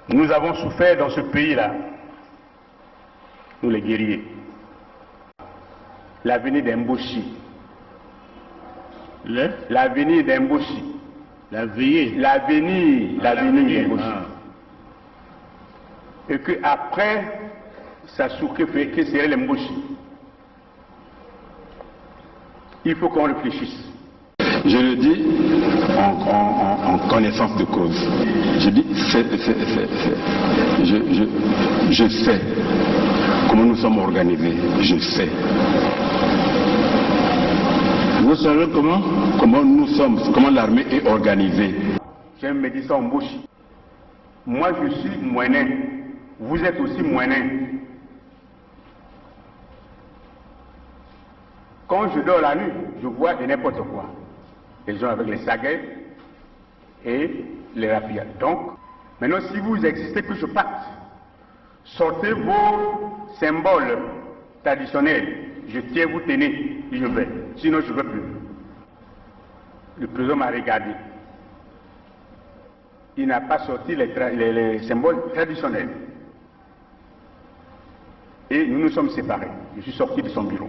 Nous avons souffert dans ce pays-là, nous les guerriers. L'avenir d'Emboshi. L'avenir d'Emboshi. L'avenir d'Emboshi. Et qu'après, ça souffre que serait l'Emboshi. Il faut qu'on réfléchisse. Je le dis en connaissance de cause. Je dis, je sais comment nous sommes organisés. Je sais. Vous savez comment l'armée est organisée. J'aime me dire ça en Mboshi. Moi je suis moinet. Vous êtes aussi moinet. Quand je dors la nuit, je vois de n'importe quoi. Les gens avec les saguets et les rapias. Donc, maintenant si vous existez que je parte, sortez vos symboles traditionnels. Je tiens, vous tenez, et je vais. Sinon, je ne veux plus. Le président m'a regardé. Il n'a pas sorti les symboles traditionnels. Et nous nous sommes séparés. Je suis sorti de son bureau.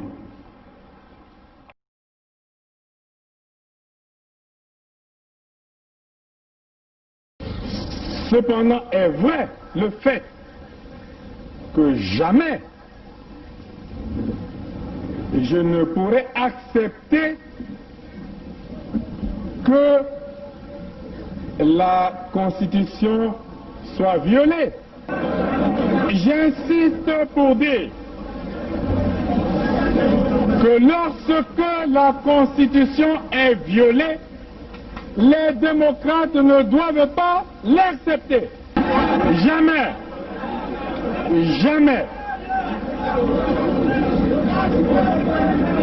Cependant, est vrai le fait que jamais je ne pourrais accepter que la Constitution soit violée. J'insiste pour dire que lorsque la Constitution est violée, les démocrates ne doivent pas l'accepter. Jamais. Jamais.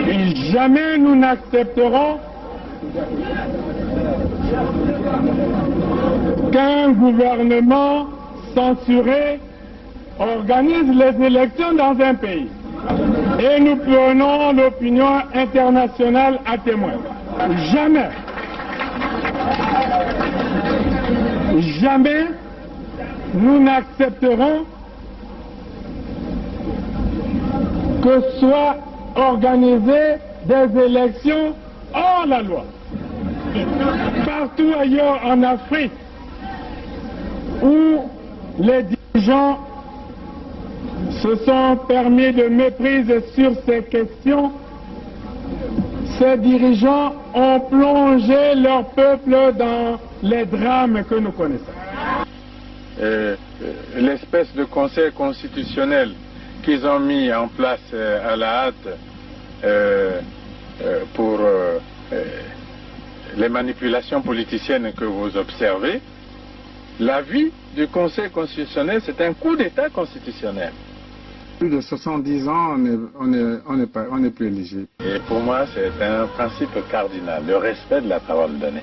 Et jamais nous n'accepterons qu'un gouvernement censuré organise les élections dans un pays. Et nous prenons l'opinion internationale à témoin. Jamais. Jamais nous n'accepterons que soient organisées des élections hors la loi. Partout ailleurs en Afrique où les dirigeants se sont permis de méprise sur ces questions, ces dirigeants ont plongé leur peuple dans les drames que nous connaissons. L'espèce de conseil constitutionnel qu'ils ont mis en place à la hâte pour les manipulations politiciennes que vous observez, l'avis du conseil constitutionnel, c'est un coup d'État constitutionnel. Plus de 70 ans, on n'est plus éligible. Et pour moi, c'est un principe cardinal, le respect de la parole donnée.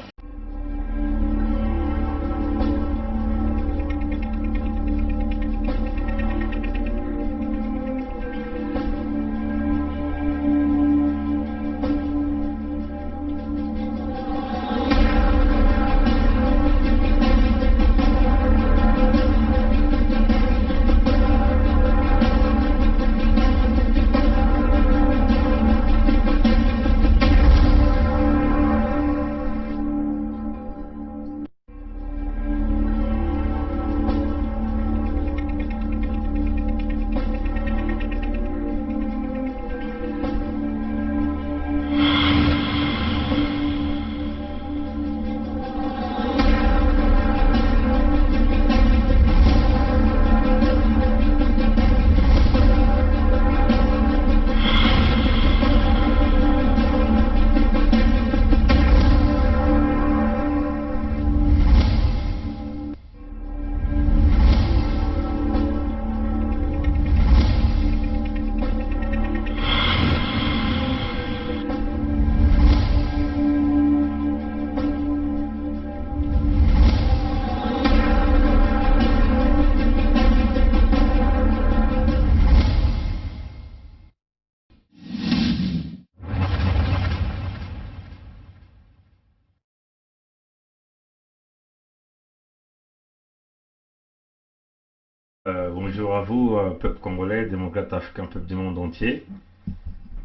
Bonjour à vous, peuple congolais, démocrate africain, peuple du monde entier.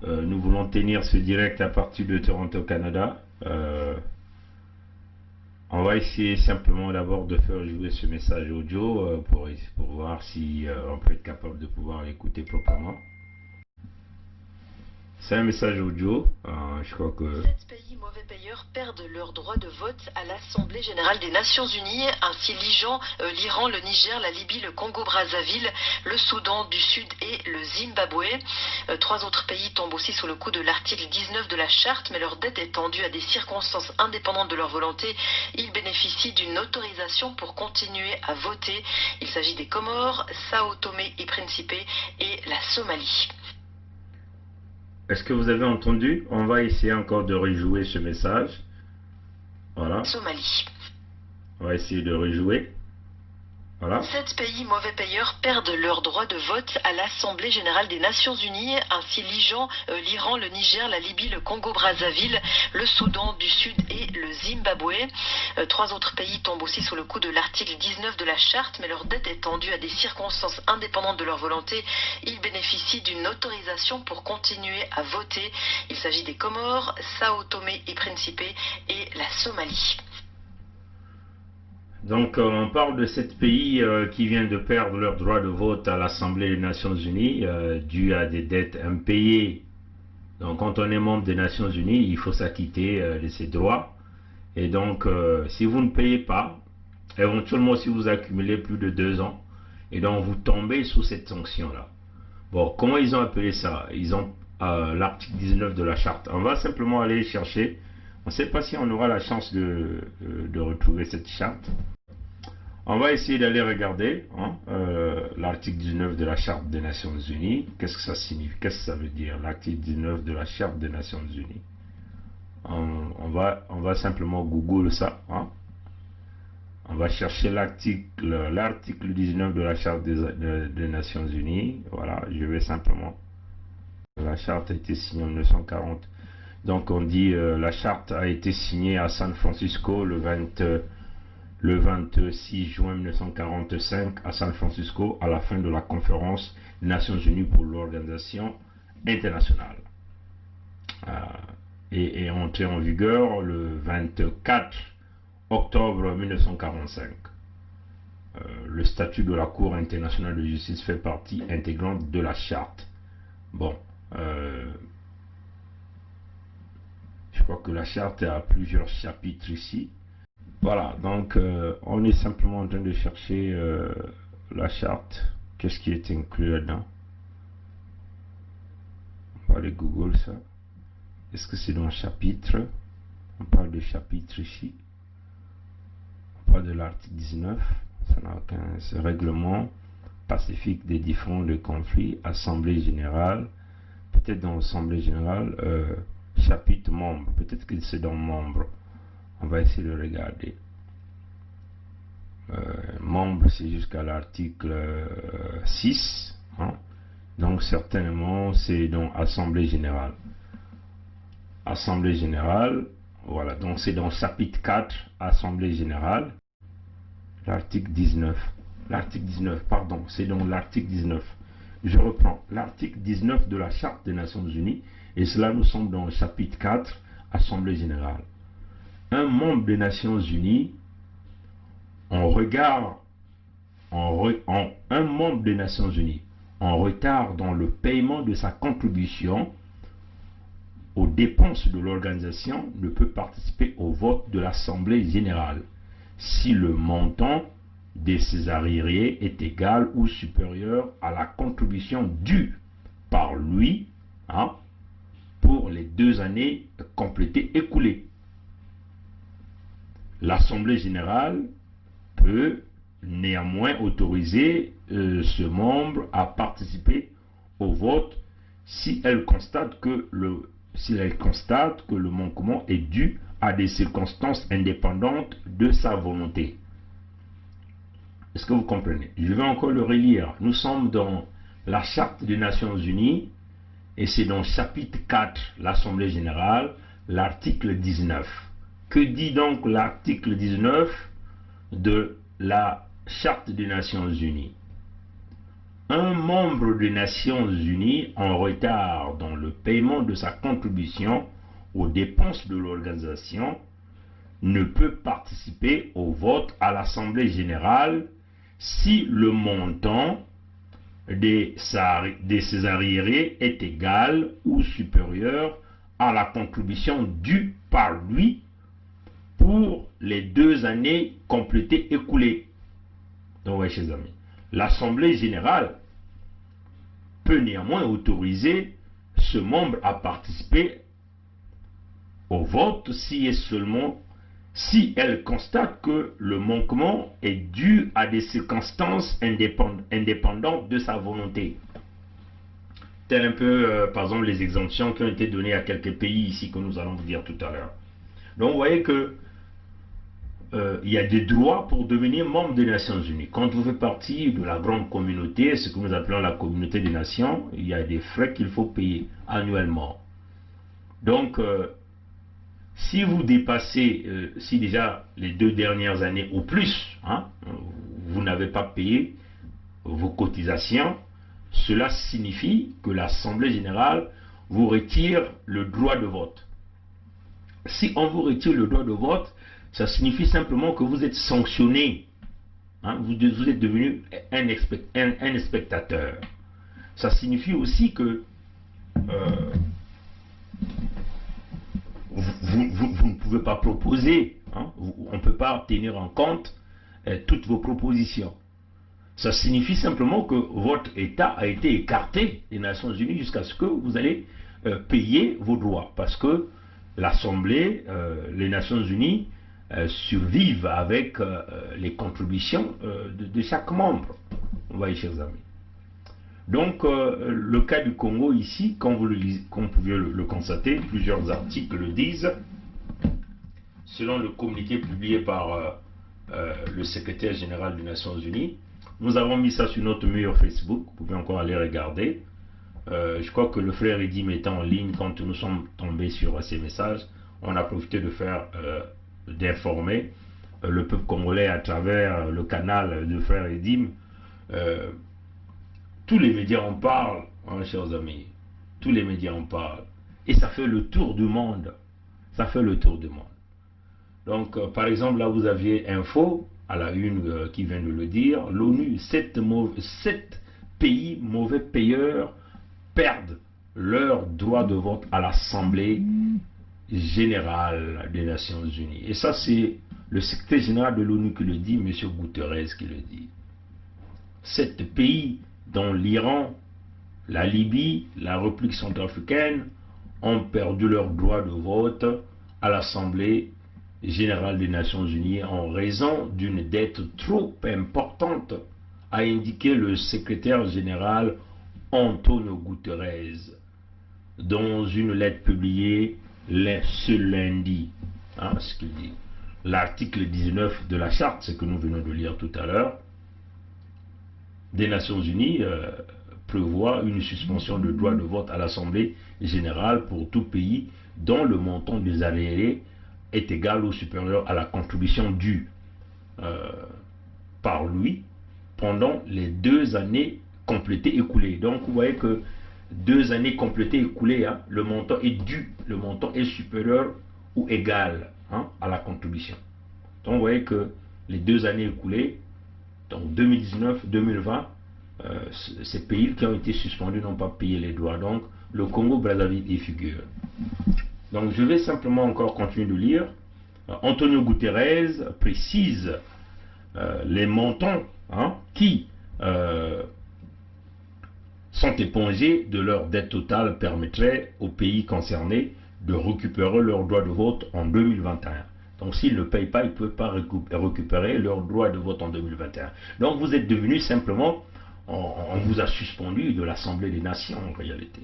Nous voulons tenir ce direct à partir de Toronto, Canada. On va essayer simplement d'abord de faire jouer ce message audio pour voir si on peut être capable de pouvoir l'écouter proprement. C'est un message audio, je crois que... 7 pays mauvais payeurs perdent leur droit de vote à l'Assemblée Générale des Nations Unies, ainsi l'Iran, le Niger, la Libye, le Congo-Brazzaville, le Soudan du Sud et le Zimbabwe. 3 autres pays tombent aussi sous le coup de l'article 19 de la charte, mais leur dette est tendue à des circonstances indépendantes de leur volonté. Ils bénéficient d'une autorisation pour continuer à voter. Il s'agit des Comores, Sao Tomé et Principe et la Somalie. Est-ce que vous avez entendu? On va essayer encore de rejouer ce message. Voilà. Somalie. On va essayer de rejouer. Voilà. 7 pays mauvais payeurs perdent leur droit de vote à l'Assemblée Générale des Nations Unies, ainsi l'Iran, le Niger, la Libye, le Congo-Brazzaville, le Soudan du Sud et le Zimbabwe. 3 autres pays tombent aussi sous le coup de l'article 19 de la charte, mais leur dette est tendue à des circonstances indépendantes de leur volonté. Ils bénéficient d'une autorisation pour continuer à voter. Il s'agit des Comores, Sao Tomé et Principe et la Somalie. Donc on parle de 7 pays qui viennent de perdre leur droit de vote à l'Assemblée des Nations Unies dû à des dettes impayées. Donc quand on est membre des Nations Unies, il faut s'acquitter de ses droits. Et donc si vous ne payez pas, éventuellement si vous accumulez plus de 2 ans, et donc vous tombez sous cette sanction-là. Bon, comment ils ont appelé ça? Ils ont l'article 19 de la charte. On va simplement aller chercher. On ne sait pas si on aura la chance de retrouver cette charte. On va essayer d'aller regarder l'article 19 de la Charte des Nations Unies. Qu'est-ce que ça signifie? Qu'est-ce que ça veut dire, l'article 19 de la Charte des Nations Unies? On va simplement Google ça. On va chercher l'article 19 de la Charte des Nations Unies. Voilà, je vais simplement... La Charte a été signée en 1940. Donc on dit la charte a été signée à San Francisco le 26 juin 1945 à San Francisco à la fin de la conférence des Nations Unies pour l'organisation internationale. Et est entrée en vigueur le 24 octobre 1945. Le statut de la Cour internationale de justice fait partie intégrante de la charte. Bon. Je crois que la charte a plusieurs chapitres ici. Voilà, donc on est simplement en train de chercher la charte. Qu'est-ce qui est inclus là-dedans? On va aller Google ça. Est-ce que c'est dans le chapitre? On parle de chapitre ici. On parle de l'article 19. Ça n'a aucun règlement pacifique des différends de conflits. Assemblée générale. Peut-être dans l'Assemblée générale. Chapitre membre, peut-être que c'est dans membre. On va essayer de regarder. Membre, c'est jusqu'à l'article 6. Donc certainement c'est dans Assemblée générale. Assemblée générale, voilà, donc c'est dans chapitre 4, Assemblée générale. L'article 19. L'article 19, pardon, c'est dans l'article 19. Je reprends l'article 19 de la Charte des Nations Unies. Et cela, nous sommes dans le chapitre 4, Assemblée générale. Un membre des Nations Unies, un membre des Nations Unies, en retard dans le paiement de sa contribution aux dépenses de l'organisation, ne peut participer au vote de l'Assemblée générale si le montant de ses arriérés est égal ou supérieur à la contribution due par lui, pour les 2 années complétées écoulées. L'Assemblée générale peut néanmoins autoriser ce membre à participer au vote si elle constate que le manquement est dû à des circonstances indépendantes de sa volonté. Est-ce que vous comprenez? Je vais encore le relire. Nous sommes dans la Charte des Nations Unies. Et c'est dans le chapitre 4, l'Assemblée générale, l'article 19. Que dit donc l'article 19 de la Charte des Nations Unies? un membre des Nations Unies en retard dans le paiement de sa contribution aux dépenses de l'organisation ne peut participer au vote à l'Assemblée générale si le montant de ses arriérés est égal ou supérieur à la contribution due par lui pour les 2 années complétées écoulées. Donc, ouais, chers amis, l'Assemblée générale peut néanmoins autoriser ce membre à participer au vote si et seulement si elle constate que le manquement est dû à des circonstances indépendantes de sa volonté. Tel un peu, par exemple, les exemptions qui ont été données à quelques pays ici que nous allons vous dire tout à l'heure. Donc, vous voyez que il y a des droits pour devenir membre des Nations Unies. Quand vous faites partie de la grande communauté, ce que nous appelons la communauté des nations, il y a des frais qu'il faut payer annuellement. Donc, si vous dépassez, si déjà les 2 dernières années ou plus, vous n'avez pas payé vos cotisations, cela signifie que l'Assemblée générale vous retire le droit de vote. Si on vous retire le droit de vote, ça signifie simplement que vous êtes sanctionné. Vous êtes devenu un spectateur. Ça signifie aussi que vous ne pouvez pas proposer. On ne peut pas tenir en compte toutes vos propositions. Ça signifie simplement que votre État a été écarté des Nations Unies jusqu'à ce que vous allez payer vos droits. Parce que l'Assemblée, les Nations Unies, survivent avec les contributions de chaque membre. Vous voyez, chers amis. Donc, le cas du Congo ici, comme vous pouvez le constater, plusieurs articles le disent. Selon le communiqué publié par le secrétaire général des Nations Unies, nous avons mis ça sur notre mur Facebook, vous pouvez encore aller regarder. Je crois que le frère Edim était en ligne quand nous sommes tombés sur ces messages. On a profité de faire d'informer le peuple congolais à travers le canal de frère Edim. Tous les médias en parlent, chers amis. Tous les médias en parlent. Et ça fait le tour du monde. Ça fait le tour du monde. Donc, par exemple, là, vous aviez Info, à la une qui vient de le dire. L'ONU, 7 pays mauvais payeurs perdent leur droit de vote à l'Assemblée générale des Nations Unies. Et ça, c'est le secrétaire général de l'ONU qui le dit, M. Guterres qui le dit. 7 pays, dont l'Iran, la Libye, la République centrafricaine, ont perdu leur droit de vote à l'Assemblée générale des Nations Unies en raison d'une dette trop importante, a indiqué le secrétaire général Antonio Guterres dans une lettre publiée ce lundi. Ce qu'il dit. L'article 19 de la charte, ce que nous venons de lire tout à l'heure, des Nations Unies prévoit une suspension de droit de vote à l'Assemblée générale pour tout pays dont le montant des arriérés est égal ou supérieur à la contribution due par lui pendant les 2 années complétées écoulées. Donc vous voyez que 2 années complétées écoulées, le montant est dû, le montant est supérieur ou égal à la contribution. Donc vous voyez que les 2 années écoulées, donc 2019-2020, ces pays qui ont été suspendus n'ont pas payé les droits. Donc le Congo-Brazzaville y figure. Donc je vais simplement encore continuer de lire. Antonio Guterres précise les montants qui sont épongés de leur dette totale permettraient aux pays concernés de récupérer leur droit de vote en 2021. Donc s'ils ne payent pas, ils ne peuvent pas récupérer leur droit de vote en 2021. Donc vous êtes devenu simplement, on vous a suspendu de l'Assemblée des Nations en réalité.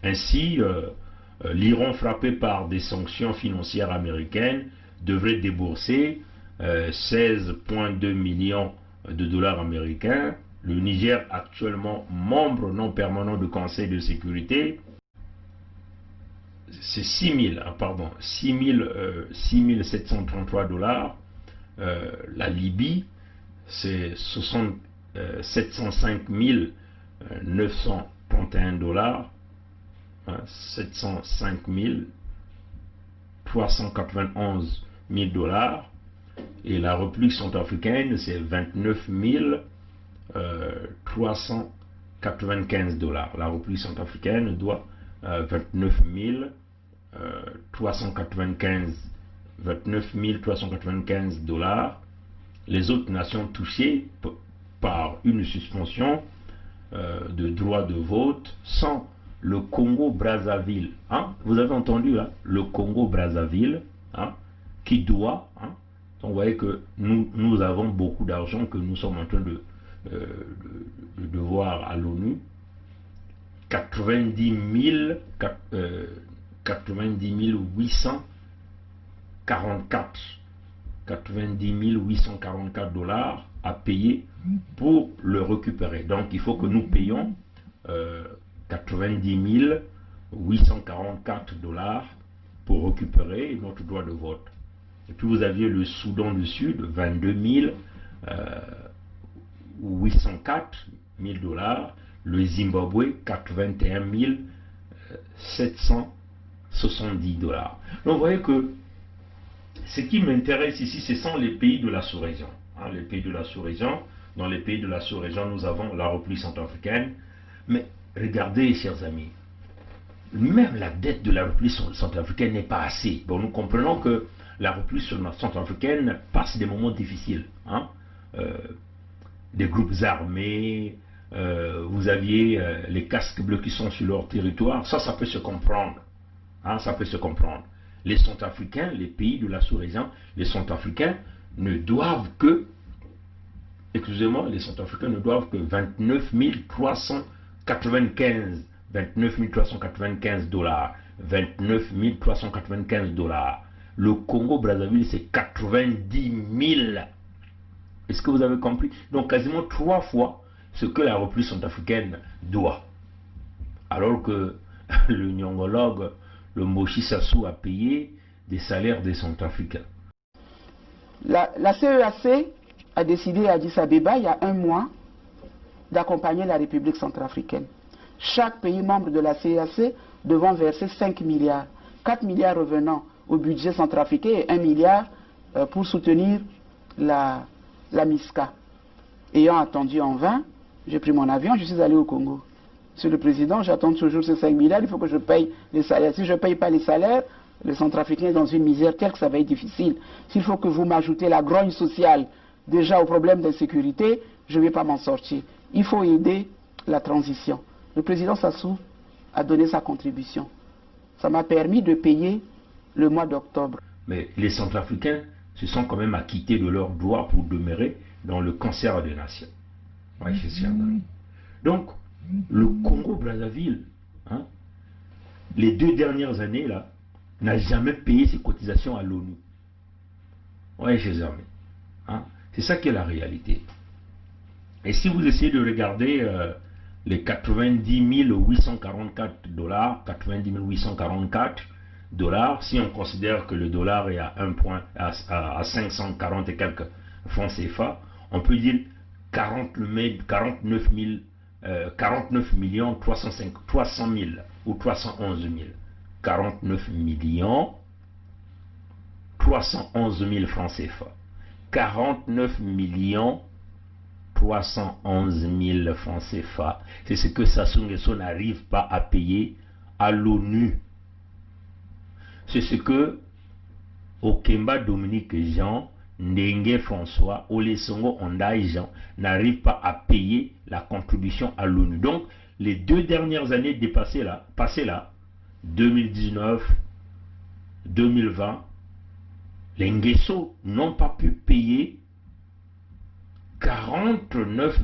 Ainsi, l'Iran, frappé par des sanctions financières américaines, devrait débourser 16,2 millions de dollars américains. Le Niger, actuellement membre non permanent du Conseil de sécurité, c'est 6,733 dollars. La Libye, c'est 60 705 931 dollars, 705 391 000 dollars, et la République centrafricaine c'est 29 395 dollars. La République centrafricaine doit 29 395 dollars. Les autres nations touchées par une suspension de droit de vote sont le Congo-Brazzaville. Hein? Vous avez entendu, hein? Le Congo-Brazzaville, hein? Qui doit, hein? Donc, vous voyez que nous avons beaucoup d'argent que nous sommes en train de devoir à l'ONU. 90 844 dollars à payer pour le récupérer. Donc il faut que nous payons 90 844 dollars pour récupérer notre droit de vote. Et puis vous aviez le Soudan du Sud, 22 804 000 dollars, le Zimbabwe, 81 770 dollars. Donc vous voyez que ce qui m'intéresse ici, ce sont les pays de la sous-région. Hein, les pays de la sous-région. Dans les pays de la sous-région, nous avons la République centrafricaine. Mais regardez, chers amis, même la dette de la République centrafricaine n'est pas assez. Bon, nous comprenons que la République centrafricaine passe des moments difficiles. Hein, des groupes armés, vous aviez les casques bleus qui sont sur leur territoire. Ça peut se comprendre. Hein, ça peut se comprendre. Les Centrafricains, les pays de la sous-région, les Centrafricains ne doivent que, excusez-moi, les Centrafricains ne doivent que 29 395 dollars. 29 395 dollars. Le Congo-Brazzaville, c'est 90 000. Est-ce que vous avez compris? Donc, quasiment 3 fois ce que la République centrafricaine doit. Alors que le nyongologue, le Moshi Sassou, a payé des salaires des Centrafricains. La CEAC a décidé à Addis Abeba, il y a 1 mois, d'accompagner la République centrafricaine. Chaque pays membre de la CEAC devant verser 5 milliards. 4 milliards revenant au budget centrafricain et 1 milliard pour soutenir la MISCA. Ayant attendu en vain, j'ai pris mon avion, je suis allé au Congo. Monsieur le Président, j'attends toujours ces 5 milliards, il faut que je paye les salaires. Si je ne paye pas les salaires, les Centrafricains dans une misère telle que ça va être difficile. S'il faut que vous m'ajoutez la grogne sociale déjà au problème d'insécurité, je ne vais pas m'en sortir. Il faut aider la transition. Le président Sassou a donné sa contribution. Ça m'a permis de payer le mois d'octobre. Mais les Centrafricains se sont quand même acquittés de leurs droits pour demeurer dans le concert des nations. Ouais, donc, le Congo-Brazzaville, hein, les 2 dernières années, là, n'a jamais payé ses cotisations à l'ONU. Oui, chers amis. Hein, c'est ça qui est la réalité. Et si vous essayez de regarder les 90 844 dollars, 90 844 dollars, si on considère que le dollar est à 540 et quelques francs CFA, on peut dire 49 300 000 ou 311 000. 49 311 000 francs CFA. 49 311 000 francs CFA. C'est ce que Sassou Nguesso n'arrive pas à payer à l'ONU. C'est ce que Okemba Dominique Jean, Ndenge François, Olesongo Ondaï Jean n'arrivent pas à payer la contribution à l'ONU. Donc, les 2 dernières années passées là, 2019, 2020, les Nguesso n'ont pas pu payer 49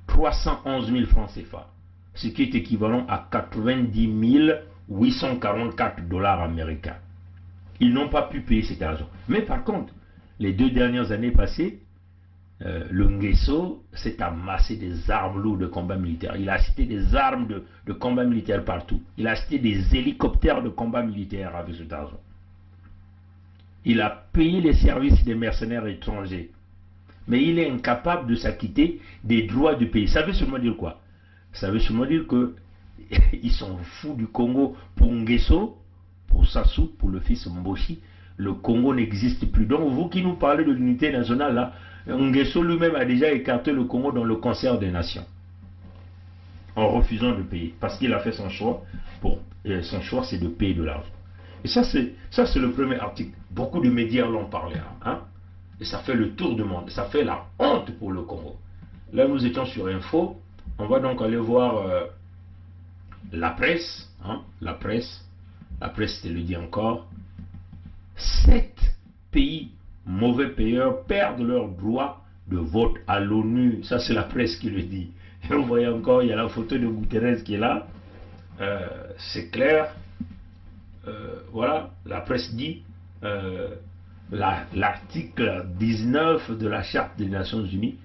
311 000 francs CFA, ce qui est équivalent à 90 844 dollars américains. Ils n'ont pas pu payer cet argent. Mais par contre, les 2 dernières années passées, le Nguesso s'est amassé des armes lourdes de combat militaire. Il a acheté des armes de combat militaire partout. Il a acheté des hélicoptères de combat militaire avec cet argent. Il a payé les services des mercenaires étrangers. mais il est incapable de s'acquitter des droits du pays. Ça veut seulement dire quoi? Ça veut seulement dire que ils sont fous du Congo pour Nguesso, pour Sassou, pour le fils Mboshi. Le Congo n'existe plus. Donc vous qui nous parlez de l'unité nationale, là, Nguesso lui-même a déjà écarté le Congo dans le concert des nations, en refusant de payer, parce qu'il a fait son choix. Son choix, c'est de payer de l'argent. Et ça, c'est le premier article. Beaucoup de médias l'ont parlé. Hein? Et ça fait le tour du monde. Ça fait la honte pour le Congo. Là, nous étions sur Info. On va donc aller voir la presse. Hein? La presse, je te le dis encore. 7 pays mauvais payeurs perdent leur droit de vote à l'ONU. Ça, c'est la presse qui le dit. Et vous voyez encore, il y a la photo de Guterres qui est là. C'est clair. Voilà, la presse dit l'article 19 de la Charte des Nations Unies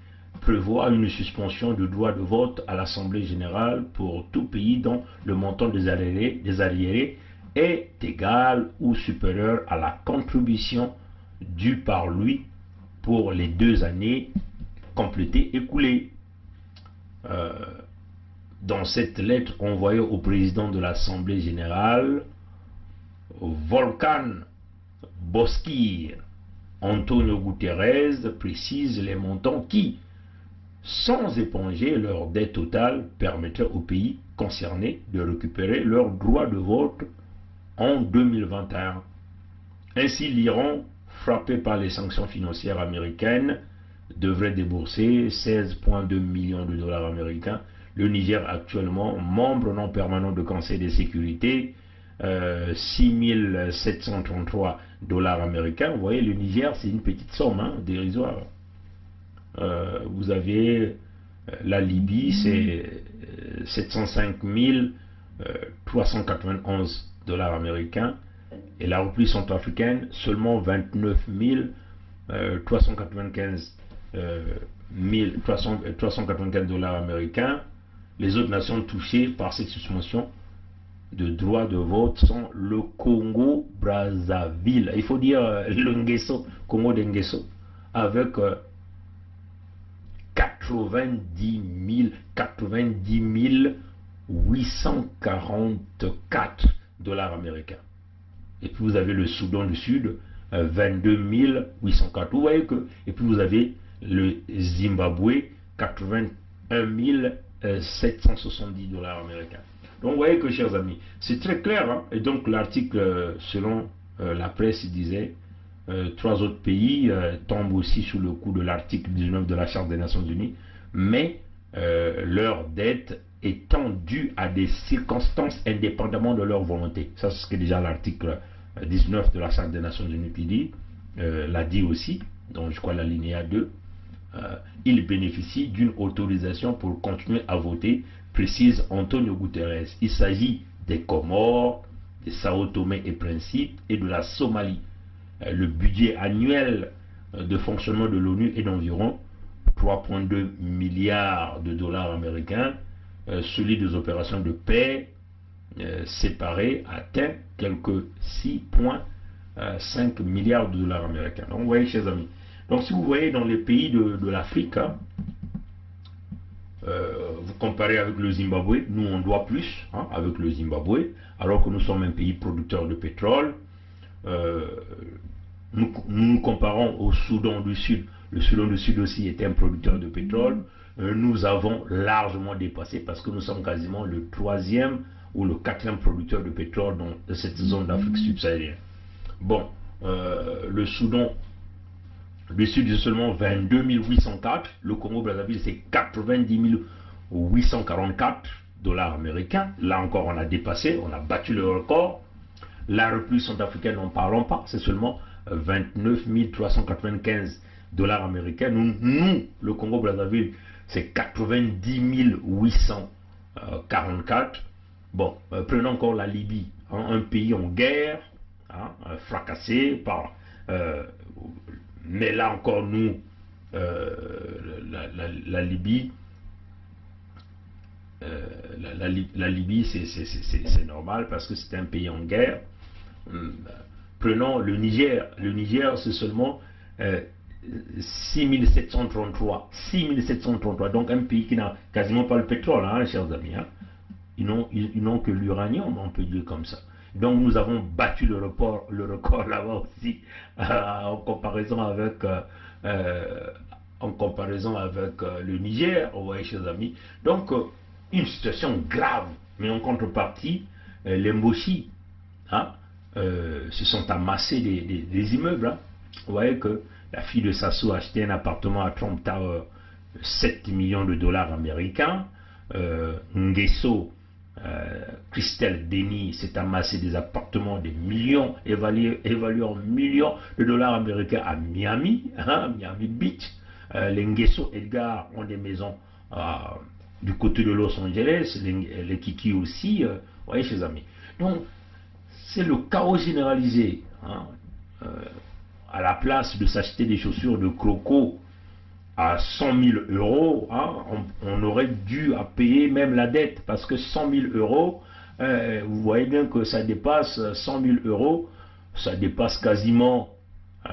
prévoit une suspension du droit de vote à l'Assemblée générale pour tout pays dont le montant des arriérés est égal ou supérieur à la contribution due par lui pour les 2 années complétées écoulées. Dans cette lettre envoyée au président de l'Assemblée générale, Volkan Bozkır, Antonio Guterres précise les montants qui, sans éponger leur dette totale, permettraient aux pays concernés de récupérer leur droit de vote en 2021. Ainsi, l'Iran, frappé par les sanctions financières américaines, devrait débourser 16,2 millions de dollars américains. Le Niger, actuellement membre non permanent du Conseil de sécurité, 6 733 dollars américains. Vous voyez, le Niger, c'est une petite somme, hein, dérisoire. Vous avez la Libye, c'est 705 391 dollars américains. Et la République centrafricaine, seulement 29 395 dollars américains. Les autres nations touchées par cette suspension de droit de vote sont le Congo-Brazzaville. Il faut dire le Nguesso, Congo de Nguesso, avec 90 844 dollars américains. Et puis vous avez le Soudan du Sud, 22 804. Vous voyez que, et puis vous avez le Zimbabwe, 81 770 dollars américains. Donc vous voyez que, chers amis, c'est très clair. Hein? Et donc l'article, selon la presse, disait 3 autres pays tombent aussi sous le coup de l'article 19 de la Charte des Nations Unies, mais leur dette étant due à des circonstances indépendamment de leur volonté. Ça, c'est ce que déjà l'article 19 de la Charte des Nations Unies qui dit, l'a dit aussi, donc je crois l'alinéa 2, il bénéficie d'une autorisation pour continuer à voter, précise Antonio Guterres. Il s'agit des Comores, des Sao Tomé et Principe et de la Somalie. Le budget annuel de fonctionnement de l'ONU est d'environ 3,2 milliards de dollars américains. Celui des opérations de paix séparées atteint quelques 6,5 milliards de dollars américains. Donc vous voyez, chers amis. Donc si vous voyez dans les pays de l'Afrique, hein, vous comparez avec le Zimbabwe, nous on doit plus hein, avec le Zimbabwe, alors que nous sommes un pays producteur de pétrole. Nous nous comparons au Soudan du Sud. Le Soudan du Sud aussi est un producteur de pétrole. Nous avons largement dépassé parce que nous sommes quasiment le 3e ou le 4e producteur de pétrole dans cette zone d'Afrique subsaharienne. Bon, le Soudan du Sud c'est seulement 22 804. Le Congo-Brazzaville c'est 90 844 dollars américains. Là encore on a dépassé, on a battu le record. La République centrafricaine, n'en parlons pas, c'est seulement 29 395 dollars américains. Nous le Congo-Brazzaville, c'est 90 844. Bon, prenons encore la Libye, hein, un pays en guerre, hein, fracassé par... mais là encore, nous, la Libye, la Libye, c'est normal parce que c'est un pays en guerre. Prenons le Niger. Le Niger, c'est seulement 6733. Donc un pays qui n'a quasiment pas le pétrole, hein, chers amis. Hein. Ils n'ont que l'uranium, on peut dire comme ça. Donc nous avons battu le record là-bas aussi, en comparaison avec le Niger, vous voyez, chers amis. Donc une situation grave, mais en contrepartie, les Moshi, hein, se sont amassés des immeubles. Hein. Vous voyez que la fille de Sassou a acheté un appartement à Trump Tower, 7 millions de dollars américains. Nguesso, Christelle Denis s'est amassé des appartements des millions, évalués en millions de dollars américains à Miami, hein, Miami Beach. Les Nguesso Edgar ont des maisons du côté de Los Angeles, les Kiki aussi, vous voyez, chers amis. Donc, c'est le chaos généralisé. Hein. À la place de s'acheter des chaussures de Croco à 100 000 euros, hein, on aurait dû payer même la dette, parce que 100 000 euros, vous voyez bien que ça dépasse 100 000 euros, ça dépasse quasiment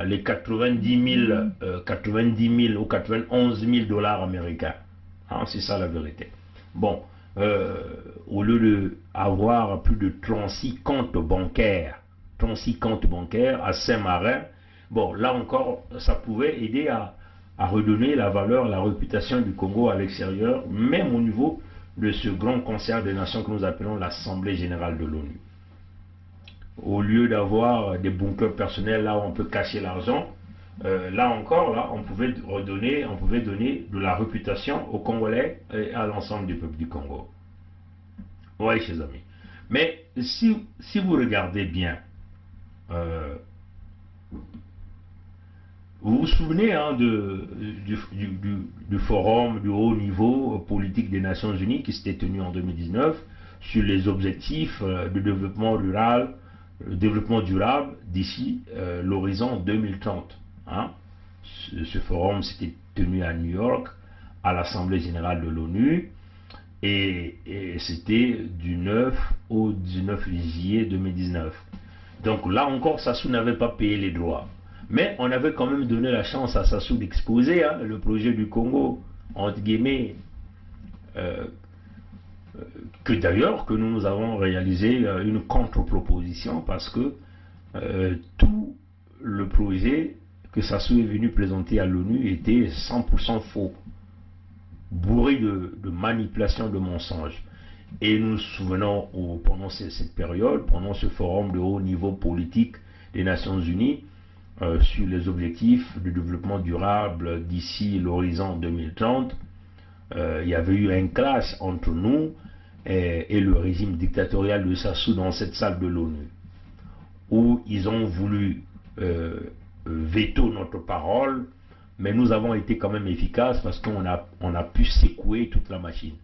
les 90 000 ou 91 000 dollars américains. Hein, c'est ça la vérité. Bon, au lieu d'avoir plus de 36 comptes bancaires à Saint-Marin, bon, là encore, ça pouvait aider à redonner la valeur, la réputation du Congo à l'extérieur, même au niveau de ce grand concert des nations que nous appelons l'Assemblée générale de l'ONU. Au lieu d'avoir des bunkers personnels là où on peut cacher l'argent, là encore, là, on pouvait donner de la réputation aux Congolais et à l'ensemble du peuple du Congo. Oui, chers amis. Mais si vous regardez bien, vous vous souvenez, hein, du forum du haut niveau politique des Nations Unies qui s'était tenu en 2019 sur les objectifs de développement durable d'ici l'horizon 2030. Hein. Ce forum s'était tenu à New York, à l'Assemblée générale de l'ONU, et c'était du 9 au 19 juillet 2019. Donc là encore, Sassou n'avait pas payé les droits. Mais on avait quand même donné la chance à Sassou d'exposer, hein, le projet du Congo, entre guillemets, que d'ailleurs que nous avons réalisé une contre-proposition, parce que tout le projet que Sassou est venu présenter à l'ONU était 100% faux, bourré de manipulations, de mensonges. Et nous nous souvenons, pendant cette période, pendant ce forum de haut niveau politique des Nations Unies, sur les objectifs de développement durable d'ici l'horizon 2030, il y avait eu un clash entre nous et le régime dictatorial de Sassou dans cette salle de l'ONU, où ils ont voulu veto notre parole, mais nous avons été quand même efficaces parce qu'on a pu secouer toute la machine.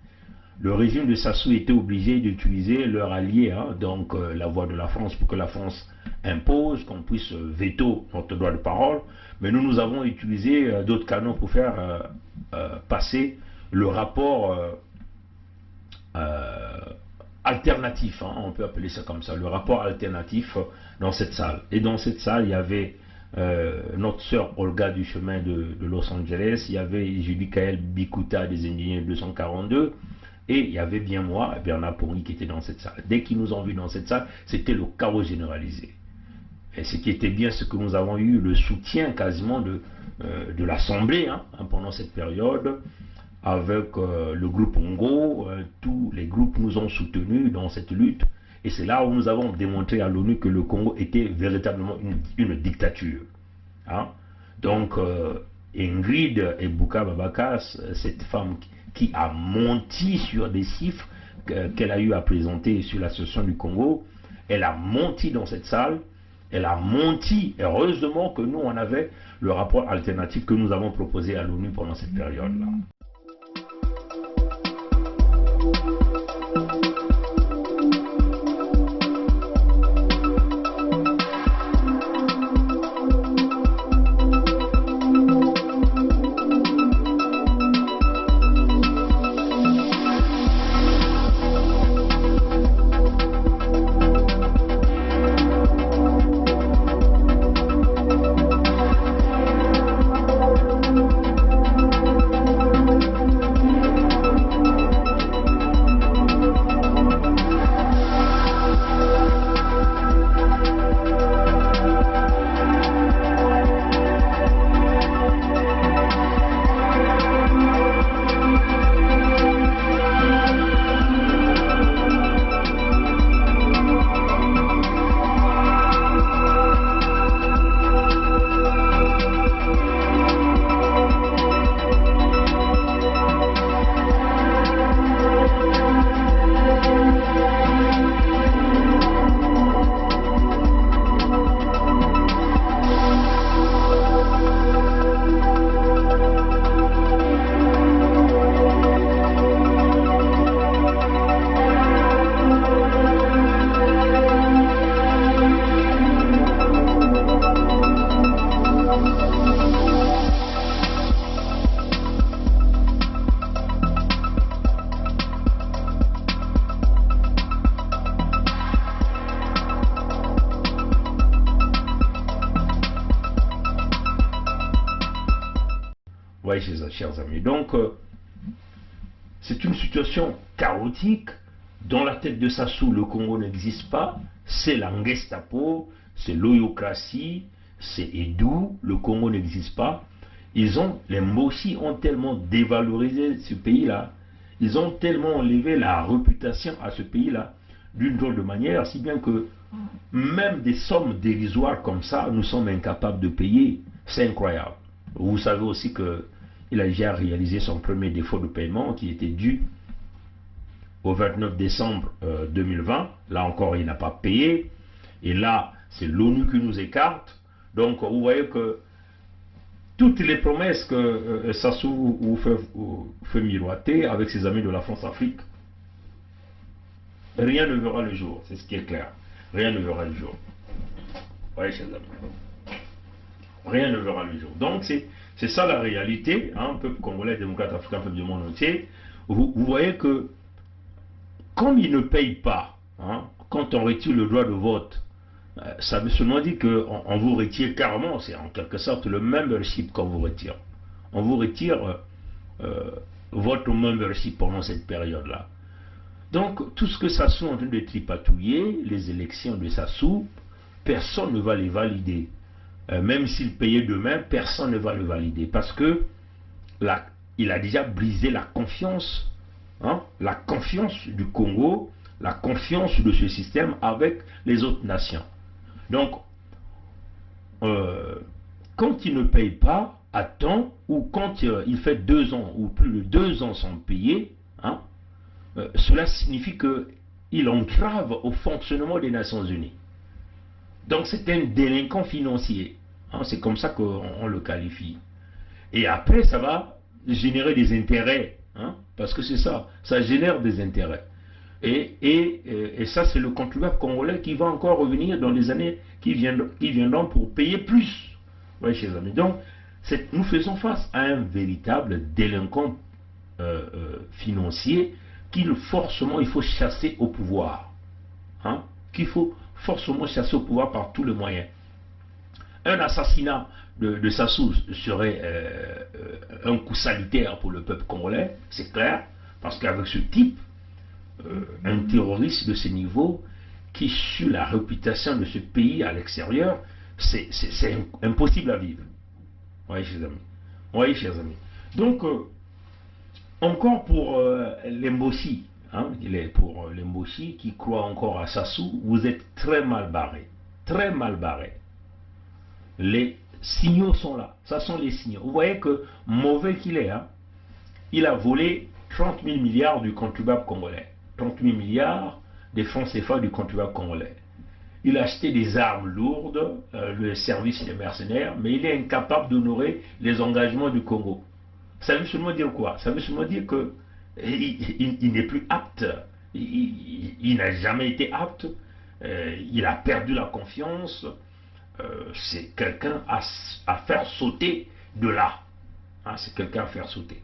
Le régime de Sassou était obligé d'utiliser leur allié, hein, donc la voix de la France, pour que la France impose qu'on puisse veto notre droit de parole, mais nous avons utilisé d'autres canaux pour faire passer le rapport alternatif, hein, on peut appeler ça comme ça, le rapport alternatif dans cette salle. Et dans cette salle, il y avait notre sœur Olga du chemin de Los Angeles, il y avait Julie Kael Bikuta des Indiens 242, et il y avait bien moi, Bernard Pongui, qui était dans cette salle. Dès qu'ils nous ont vus dans cette salle, c'était le chaos généralisé. Et ce qui était bien, c'est que nous avons eu le soutien quasiment de l'Assemblée, hein, pendant cette période, avec le groupe Ongo. Tous les groupes nous ont soutenus dans cette lutte. Et c'est là où nous avons démontré à l'ONU que le Congo était véritablement une dictature. Hein. Donc, Ingrid Ebuka Babakas, cette femme qui a menti sur des chiffres qu'elle a eu à présenter sur la situation du Congo, elle a menti dans cette salle, elle a menti. Heureusement que nous, on avait le rapport alternatif que nous avons proposé à l'ONU pendant cette période-là. voyez, chers amis. Donc, c'est une situation chaotique. Dans la tête de Sassou, le Congo n'existe pas. C'est la Gestapo, c'est l'oyocratie, c'est Edou, le Congo n'existe pas. Les Mboshi ont tellement dévalorisé ce pays-là, ils ont tellement enlevé la réputation à ce pays-là d'une drôle de manière, si bien que même des sommes dérisoires comme ça, nous sommes incapables de payer. C'est incroyable. Vous savez aussi qu'il a déjà réalisé son premier défaut de paiement qui était dû au 29 décembre 2020. Là encore, il n'a pas payé. Et là, c'est l'ONU qui nous écarte. Donc, vous voyez que toutes les promesses que Sassou fait miroiter avec ses amis de la France-Afrique, rien ne verra le jour. C'est ce qui est clair. Rien ne verra le jour. Vous voyez, chers amis. Rien ne verra le jour. Donc, c'est ça la réalité. Hein, peuple congolais, démocrate africain, peuple du monde entier. Vous voyez que, comme ils ne payent pas, hein, quand on retire le droit de vote, ça veut seulement dire qu'on vous retire carrément, c'est en quelque sorte le membership qu'on vous retire. On vous retire votre membership pendant cette période-là. Donc, tout ce que Sassou est en train de tripatouiller, les élections de Sassou, personne ne va les valider. Même s'il payait demain, personne ne va le valider. Parce que il a déjà brisé la confiance, hein, la confiance du Congo, la confiance de ce système avec les autres nations. Donc, quand il ne paye pas à temps, ou quand il fait 2 ans, ou plus de 2 ans sans payer, hein, cela signifie qu'il entrave au fonctionnement des Nations Unies. Donc c'est un délinquant financier. Hein, c'est comme ça qu'on le qualifie. Et après, ça va générer des intérêts. Hein, parce que c'est ça, ça génère des intérêts. Et ça, c'est le contribuable congolais qui va encore revenir dans les années qui viendront pour payer plus. Vous voyez, chers amis. Donc, nous faisons face à un véritable délinquant financier qu'il forcément il faut chasser au pouvoir. Hein, qu'il faut forcément chasser au pouvoir par tous les moyens. Un assassinat de Sassou serait un coup salutaire pour le peuple congolais, c'est clair, parce qu'avec ce type, un terroriste de ce niveau qui suit la réputation de ce pays à l'extérieur, c'est impossible à vivre. Vous voyez, chers amis. Vous voyez, chers amis. Donc, encore pour les Mboshi, hein, pour les Mboshi qui croient encore à Sassou, vous êtes très mal barrés. Très mal barrés. Les signaux sont là. Ça sont les signaux. Vous voyez que, mauvais qu'il est, hein, il a volé 30 000 milliards du contribuable congolais. 30 000 milliards des francs CFA du contribuable congolais. Il a acheté des armes lourdes, le service des mercenaires, mais il est incapable d'honorer les engagements du Congo. Ça veut seulement dire quoi? Ça veut seulement dire qu'il n'est plus apte. Il n'a jamais été apte. Il a perdu la confiance. C'est quelqu'un à faire sauter de là. Hein, c'est quelqu'un à faire sauter.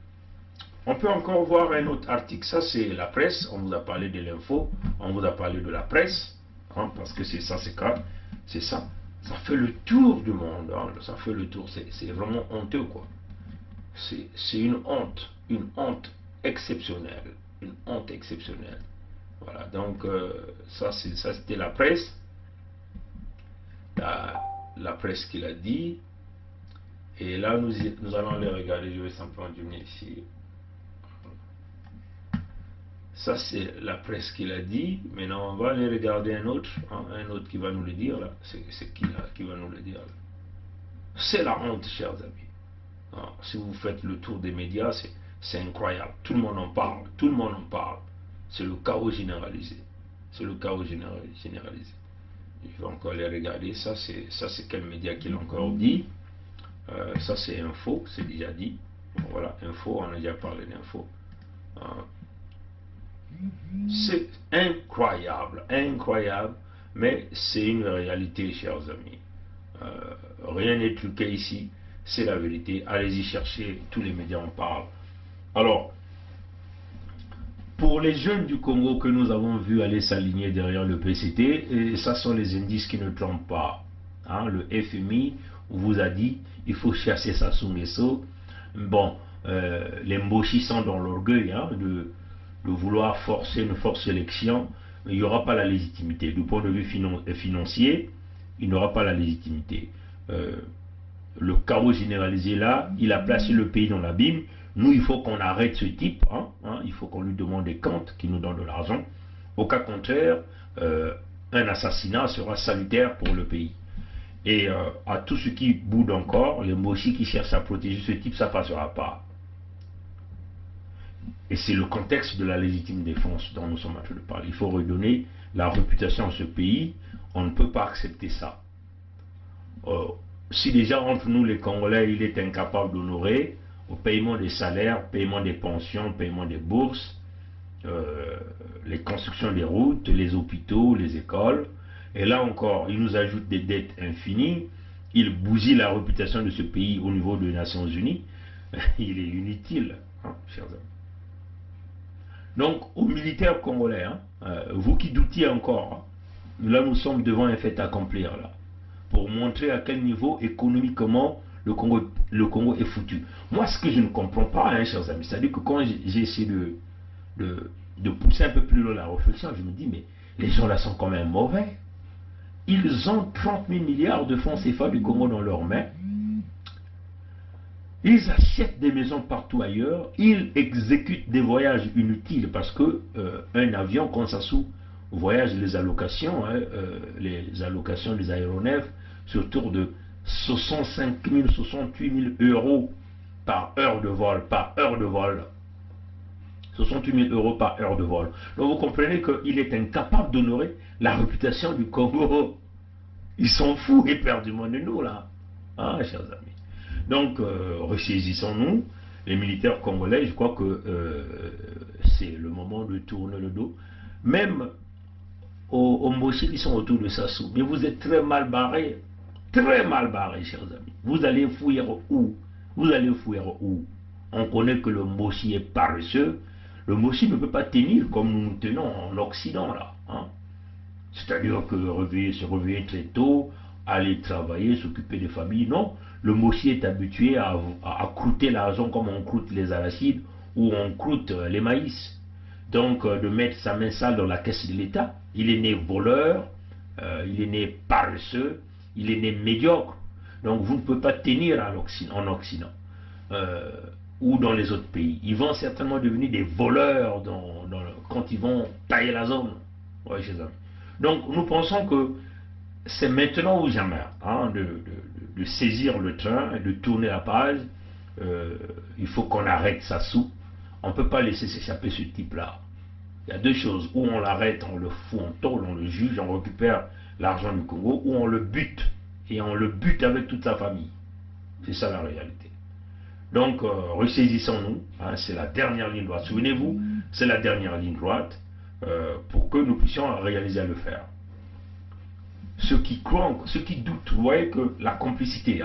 On peut encore voir un autre article, ça c'est la presse, on vous a parlé de l'info, on vous a parlé de la presse, hein, parce que c'est ça, c'est ça. Ça fait le tour du monde, hein, ça fait le tour, c'est vraiment honteux quoi. C'est une honte exceptionnelle, une honte exceptionnelle. Voilà, donc ça c'était la presse, la presse qui l'a dit, et là nous allons les regarder, je vais simplement diminuer ici. Ça, c'est la presse qui l'a dit. Maintenant, on va aller regarder un autre qui va nous le dire. Là. C'est qui va nous le dire. C'est la honte, chers amis. Alors, si vous faites le tour des médias, c'est incroyable. Tout le monde en parle. Tout le monde en parle. C'est le chaos généralisé. C'est le chaos généralisé. Je vais encore les regarder. Ça, c'est quel média qui l'a encore dit. Ça, c'est Info. C'est déjà dit. Voilà, Info. On a déjà parlé d'Info. C'est incroyable, incroyable, mais c'est une réalité, chers amis. Rien n'est truqué ici, c'est la vérité. Allez-y chercher, tous les médias en parlent. Alors, pour les jeunes du Congo que nous avons vus aller s'aligner derrière le PCT, et ça sont les indices qui ne trompent pas. Hein, le FMI vous a dit il faut chasser Sassou Nguesso. Bon, les Mboshi sont dans l'orgueil hein, de vouloir forcer une force élection. Il n'y aura pas la légitimité. Du point de vue financier, il n'aura pas la légitimité. Le chaos généralisé là, il a placé le pays dans l'abîme. Nous, il faut qu'on arrête ce type. Il faut qu'on lui demande des comptes, qu'il nous donne de l'argent. Au cas contraire, un assassinat sera salutaire pour le pays. Et à tous ceux qui boudent encore, les Mboshi qui cherchent à protéger ce type, ça ne passera pas. Et c'est le contexte de la légitime défense dont nous sommes en train de parler. Il faut redonner la réputation à ce pays. On ne peut pas accepter ça. Si déjà entre nous les Congolais, il est incapable d'honorer au paiement des salaires, paiement des pensions, paiement des bourses, les constructions des routes, les hôpitaux, les écoles, et là encore, il nous ajoute des dettes infinies, il bousille la réputation de ce pays au niveau des Nations Unies, il est inutile, chers amis. Donc, aux militaires congolais, vous qui doutiez encore, là nous sommes devant un fait accompli là, pour montrer à quel niveau économiquement le Congo est foutu. Moi, ce que je ne comprends pas, chers amis, c'est-à-dire que quand j'ai essayé de pousser un peu plus loin la réflexion, je me dis, mais les gens là sont quand même mauvais. Ils ont 30 000 milliards de francs CFA du Congo dans leurs mains. Ils achètent des maisons partout ailleurs. Ils exécutent des voyages inutiles parce que un avion, quand ça sous voyage, les allocations des aéronefs, c'est autour de 65 000, 68 000 euros par heure de vol, 68 000 euros par heure de vol. Donc vous comprenez qu'il est incapable d'honorer la réputation du Congo. Ils sont fous éperdument de nous là, chers amis. Donc ressaisissons-nous, les militaires congolais, je crois que c'est le moment de tourner le dos. Même aux Mboshi qui sont autour de Sassou, mais vous êtes très mal barrés, chers amis. Vous allez fouiller où? On connaît que le Mboshi est paresseux. Le Mboshi ne peut pas tenir comme nous nous tenons en Occident là. C'est-à-dire que se réveiller très tôt, aller travailler, s'occuper des familles. Non, le Mboshi est habitué à croûter l'argent comme on croûte les arachides ou on croûte les maïs. Donc de mettre sa main sale dans la caisse de l'État. Il est né voleur, il est né paresseux, il est né médiocre. Donc vous ne pouvez pas tenir en Occident ou dans les autres pays. Ils vont certainement devenir des voleurs quand ils vont tailler la zone. Ouais, chers amis. Donc nous pensons que c'est maintenant ou jamais de saisir le train et de tourner la page. Il faut qu'on arrête Sassou. On ne peut pas laisser s'échapper ce type-là. Il y a deux choses. Ou on l'arrête, on le fout en tôle, on le juge, on récupère l'argent du Congo, ou on le bute. Et on le bute avec toute sa famille. C'est ça la réalité. Donc, ressaisissons-nous. C'est la dernière ligne droite. Souvenez-vous, c'est la dernière ligne droite pour que nous puissions réaliser à le faire. Ceux qui croient, ceux qui doutent, vous voyez que la complicité,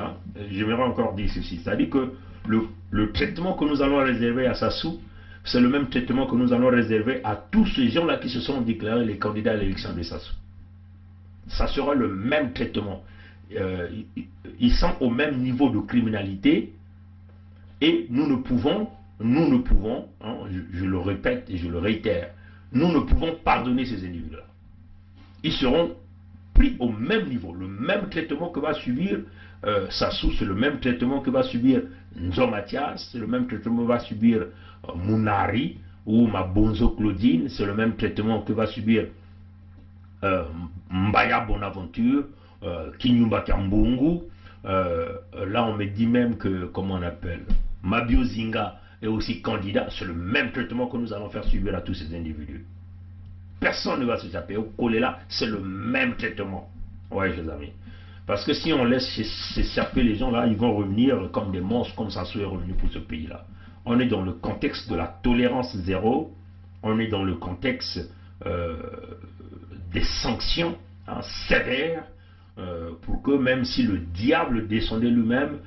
j'aimerais encore dire ceci, c'est-à-dire que le traitement que nous allons réserver à Sassou, c'est le même traitement que nous allons réserver à tous ces gens-là qui se sont déclarés les candidats à l'élection de Sassou. Ça sera le même traitement. Ils sont au même niveau de criminalité et nous ne pouvons, je le répète et je le réitère, nous ne pouvons pardonner ces individus-là. Ils seront pris au même niveau, le même traitement que va subir Sassou, c'est le même traitement que va subir Nzo Mathias, c'est le même traitement que va subir Mounari ou Mabonzo Claudine, c'est le même traitement que va subir Mbaya Bonaventure, Kinyumba Kambungu. Là on me dit même que, comment on appelle, Mabio Zinga est aussi candidat, c'est le même traitement que nous allons faire subir à tous ces individus. Personne ne va s'échapper. Au Kolela, c'est le même traitement. Ouais, chers amis. Parce que si on laisse s'échapper les gens là, ils vont revenir comme des monstres, comme Sassou est revenu pour ce pays-là. On est dans le contexte de la tolérance zéro. On est dans le contexte des sanctions sévères pour que même si le diable descendait lui-même,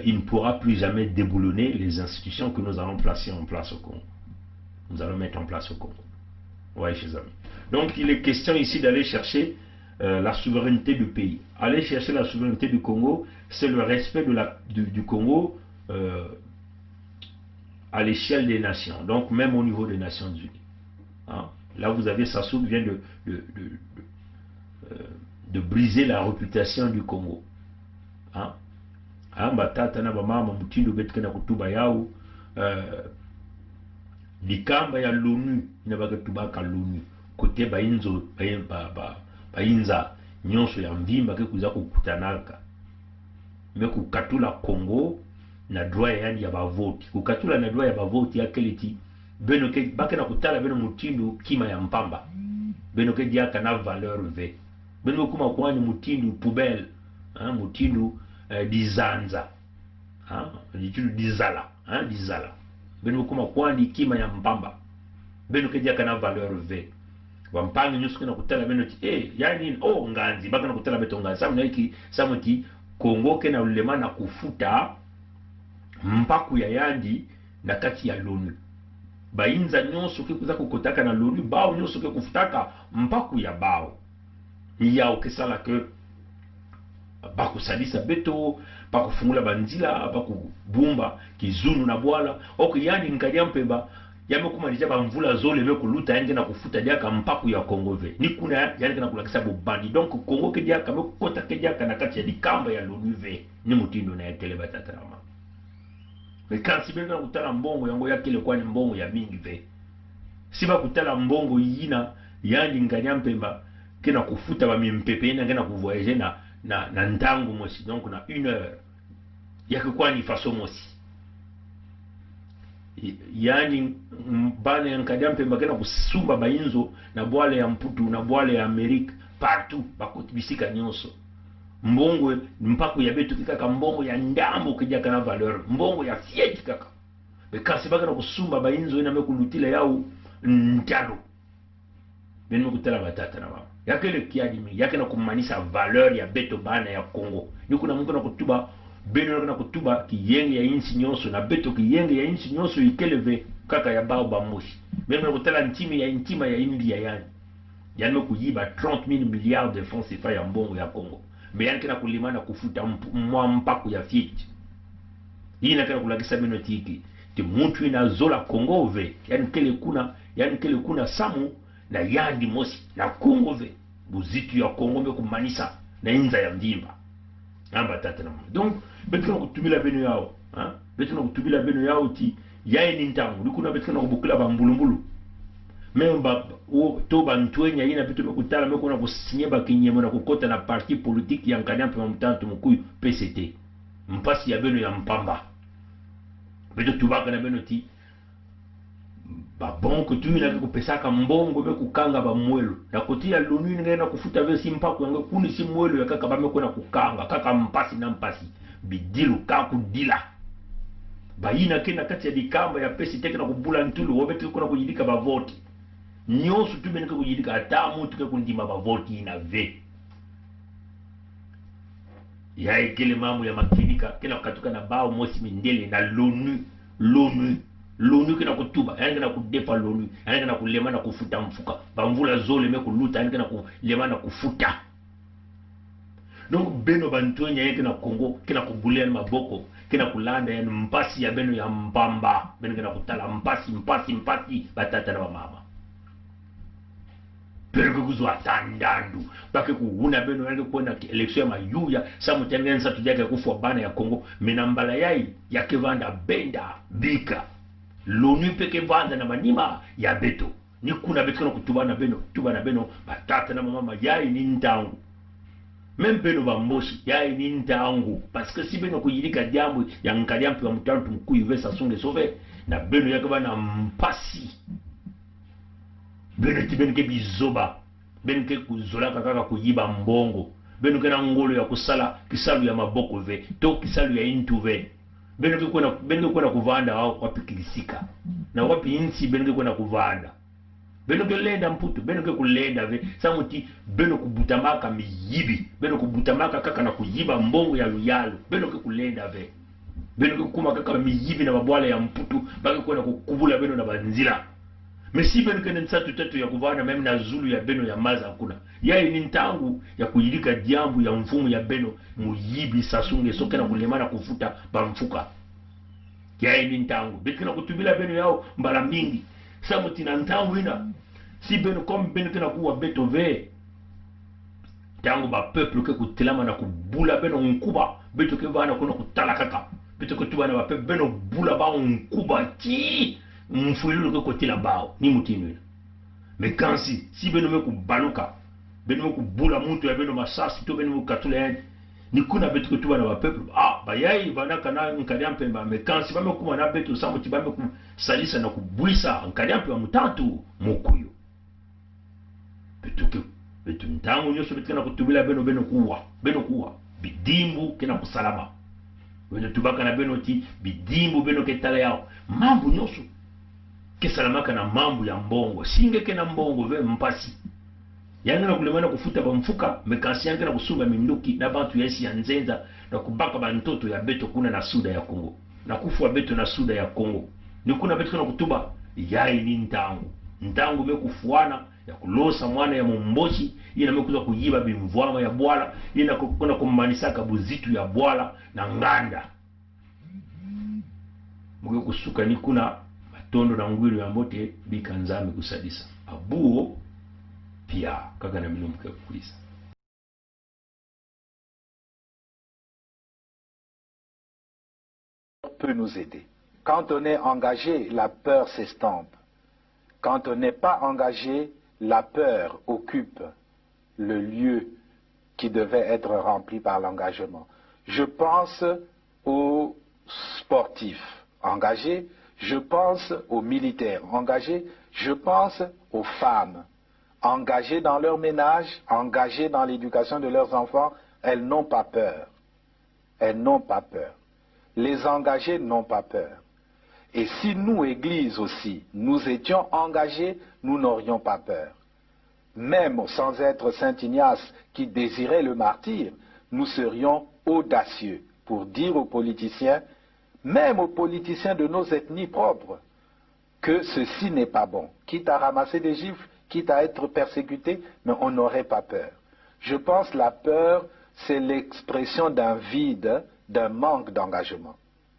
il ne pourra plus jamais déboulonner les institutions que nous allons placer en place au Congo. Nous allons mettre en place au Congo. Oui, chers amis. Donc, il est question ici d'aller chercher la souveraineté du pays. Aller chercher la souveraineté du Congo, c'est le respect du Congo à l'échelle des nations, donc même au niveau des Nations Unies. Hein? Là, vous avez Sassou qui vient de briser la réputation du Congo. Hein? Batata na bamama mutindo betka na kutuba yao likamba ya l'ONU inabaka tubaka l'ONU kote bayinzo bayinza nyonso ya mvimba ke kuza kukutanaka me kukatula Congo na droit yani ya bavoti kukatula na droit ya bavoti yakeleti beno ke bakena kutala beno mutindo kima ya mpamba beno ke diaka na valeur v beno kuma kwani mutindo poubelle hein mutindo dizanza mutindo dizala dizala beno kuma kwani kima ya mpamba beno ke diaka na valeur v wampangi nyusu kuna kutala beno ti yani nganzi bakena kutala beto nganzi samu naiki samu ti Congo ke na ulema na kufuta mpaku ya yandi na kati ya l'ONU bayinza nyonso ke kuza kukotaka na l'ONU bao nyonso ke kufutaka mpaku ya bao ya okesala ke bakusalisa beto bakufungula banzila bakubumba kizunu na bwala oko yandi nkadia mpeba yame kumalija bamvula zole me kuluta yange na kufuta diaka mpaku ya Congo ve ni kuna yange na kulakisa bobandi donc Congo ke diaka me kota ke diaka na kati ya dikamba ya l'ONU ve ni mutindo na etele batatrama mais quand si benga kutala mbongo yango yakile kwani mbongo ya mingi ve siba kutala mbongo yina yandi nganya mpemba kena kufuta ba mimpepe ina ngena kuvoyager na ntangu mosi donc na 1 heure yake kwani façon mosi yani bana yankadia mpemba kena kusumba bayinzo na bwale ya mputu na bwale ya Amerika partout bakotibisika nyonso mbongo mpaku ya betu kaka mbongo ya ndambo kija kana valeur mbongo ya fieti kaka bekasi baka na kusumba bayinzo ina mekulutila yao ntalo beno kutala batata na baba yakele kiadi mi yake na kumanisha valeur ya beto bana ya Congo niko na mungu na kutuba beno na kutuba kiyenge ya inchi nyonso na beto kiyenge ya inchi nyonso ikeleve kaka ya bao bamoshi beno na kutala ntimi ya intima ya India yani kuyiba 30,000 milliards de francs CFA ya mbongo ya Congo mais na kulimana kufuta mpaku ya fieti hii nakana kulakisa beno tiki ti muntu ina zola Congo ve yani kele kuna samu na yandi mosi na Congo ve buzitu ya Congo me kumanisa na inza ya mdimba tata na donc betu na kutumila beno yao betu na kutumila beno yao ti yae ni ntangu likuna betu na kubukula bambulumbulu memba to bantwenya ina bitu mekutala mekona kusinyeba kinyemo na kukota na parti politique ya nkanyampe mtantu mkuyu PCT mpasi ya beno ya mpamba beto tubaka na beno ti babonko tumina kupesaka mbongo bekukanga ba mwelo na kotia l'ONU ngena kufuta vesi mpaku yango kuni si mwelo ya kaka bamekona kukanga kaka mpasi na mpasi bidilu kakudila bayina kena kati ya dikamba ya PCT kena kubula ntulu wabeti kuna kujidika bavoti nyonso tumeneke kujidika ata mutu ke kundima bavoti ina ve ya ekele mamu ya makinika kena katuka na bao mosi mindele na l'ONU kena kutuba yange na kudefa l'ONU yange na kulema na kufuta mfuka bamvula zole me kuluta yange na kulema na kufuta donc beno bantonya yange na Congo kena kubulia maboko kena kulanda yani mpasi ya beno ya mpamba beno kena kutala mpasi batata na mama pereke kuzwa tandandu bake kuhuna beno yange kuona election ya mayuya samu tengenza tujake kufwa bana ya Congo menambala yai yake vanda benda bika l'ONU peke vanda na manima ya beto ni kuna beto na kutuba na beno batata na mama yai ni ntangu même beno bamboshi yai ni ntangu parce que si beno kuyirika jambo ya nkaliampi wa mtantu mkuyu vesa sunge sove na beno yake bana mpasi beno tibeno ke bizoba beno ke kuzola kaka kuyiba mbongo beno ke na ngolo ya kusala kisalu ya maboko ve to kisalu ya intu ve beno ke kuna kuvanda wapi kilisika na wapi insi beno ke kuna kuvanda beno ke lenda mputu beno ke kulenda ve samuti beno kubutamaka miyibi beno kubutamaka kaka na kuyiba mbongo ya luyalu beno ke kulenda ve beno ke kuma kaka miyibi na mabwala ya mputu baki kuna kukubula beno na banzila mesi beno ke nsatu tatu ya kuvana meme na zulu ya beno ya maza hakuna yai ni ntangu ya kuyilika diambu ya mfumu ya beno muyibi sasunge soke na kulemana kufuta bamfuka yayi ntango betkina kutubila beno yao mbala mingi samuti na ntango ina si beno comme beno kina kuwa beto ve tango ba peuple ke kutelama na kubula beno nkuba beto ke bana kuna kutala kaka beto ke tubana ba peuple beno bula ba nkuba ti mfuilu ke kotila bao ni mutinu mais quand si beno me kubaluka beno me kubula muntu ya beno masasi to beno katula ni kuna beto ke tubana ba peuple bayai bana kana nkali mpemba mais quand si ba me kuma na beto samu ti ba me ku salisa na kubulisa nkali mpemba mutatu mokuyo beto ke betu ntango nyoso betkana kutubila beno kuwa bidimbu kena kusalama beno tubaka na beno ti bidimbu beno ketala yao mambo nyoso ke salamaka na mambo ya mbongo singe kena mbongo ve mpasi yanga na kulemana kufuta bamfuka mekansi yanga na kusumba minduki na bantu yesi ya nzenza na kubaka bantoto ya beto kuna na suda ya Kongo na kufu beto na suda ya Kongo ni kuna beto kana kutuba yai ni ntango be kufuana ya kulosa mwana ya mumboshi ina mekuza kuyiba bimvwama ya bwala ina kuna kumanisaka buzitu ya bwala na nganda muge kusuka ni kuna matondo na ngwiro ya mbote bikanzame kusadisa abuo pia kaka na minu mke kukulisa. Peut nous aider. Quand on est engagé, la peur s'estompe. Quand on n'est pas engagé, la peur occupe le lieu qui devait être rempli par l'engagement. Je pense aux sportifs engagés, je pense aux militaires engagés, je pense aux femmes engagées dans leur ménage, engagées dans l'éducation de leurs enfants. Elles n'ont pas peur. Elles n'ont pas peur. Les engagés n'ont pas peur. Et si nous, Église aussi, nous étions engagés, nous n'aurions pas peur. Même sans être Saint Ignace qui désirait le martyre, nous serions audacieux pour dire aux politiciens, même aux politiciens de nos ethnies propres, que ceci n'est pas bon. Quitte à ramasser des gifles, quitte à être persécuté, mais on n'aurait pas peur. Je pense que la peur, c'est l'expression d'un vide, d'un manque d'engagement.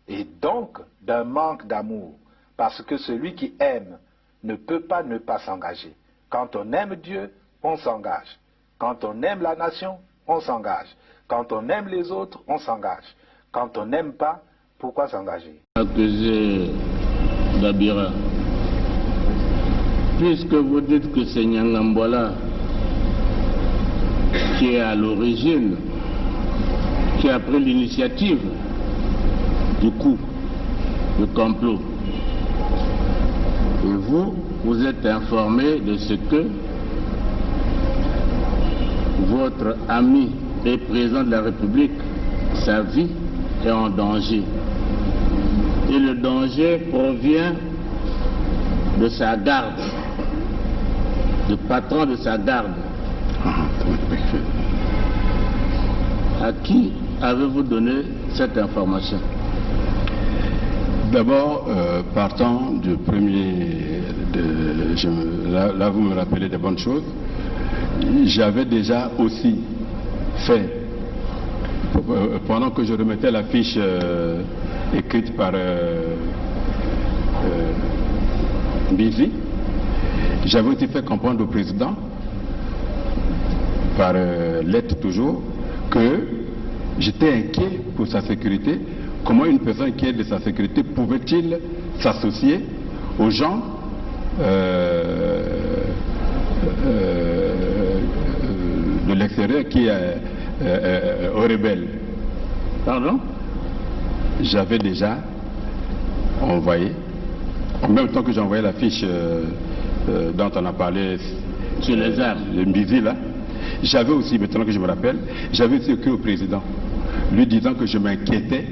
Et donc d'un manque d'amour, parce que celui qui aime ne peut pas ne pas s'engager. Quand on aime Dieu, on s'engage. Quand on aime la nation, on s'engage. Quand on aime les autres, on s'engage. Quand on n'aime pas, pourquoi s'engager? Accusé d'Abira, puisque vous dites que c'est Nyangambola qui est à l'origine, qui a pris l'initiative du coup, le complot. Et vous êtes informé de ce que votre ami et président de la République, sa vie est en danger. Et le danger provient de sa garde, du patron de sa garde. À qui avez-vous donné cette information? D'abord, partant du premier, là vous me rappelez des bonnes choses, j'avais déjà aussi fait, pendant que je remettais la fiche écrite par Bizi, j'avais aussi fait comprendre au président, par lettre toujours, que j'étais inquiet pour sa sécurité. Comment une personne qui est de sa sécurité pouvait-il s'associer aux gens de l'extérieur qui aux rebelles? Pardon? J'avais déjà envoyé, en même temps que j'envoyais la fiche dont on a parlé sur les armes, le Mbizi là, j'avais aussi, maintenant que je me rappelle, j'avais aussi écrit au président, lui disant que je m'inquiétais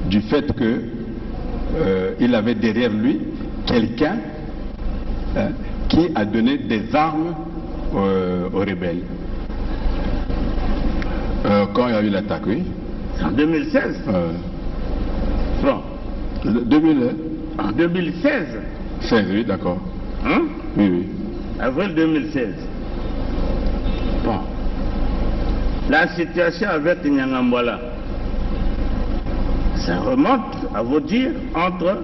du fait qu'il avait derrière lui quelqu'un qui a donné des armes aux rebelles. Quand il y a eu l'attaque, oui. En 2016 Bon. 2000, en 2016 16, oui, d'accord. Hein? Oui, oui. Avril 2016. Bon. La situation avec Nyangambola, Ça remonte, à vous dire, entre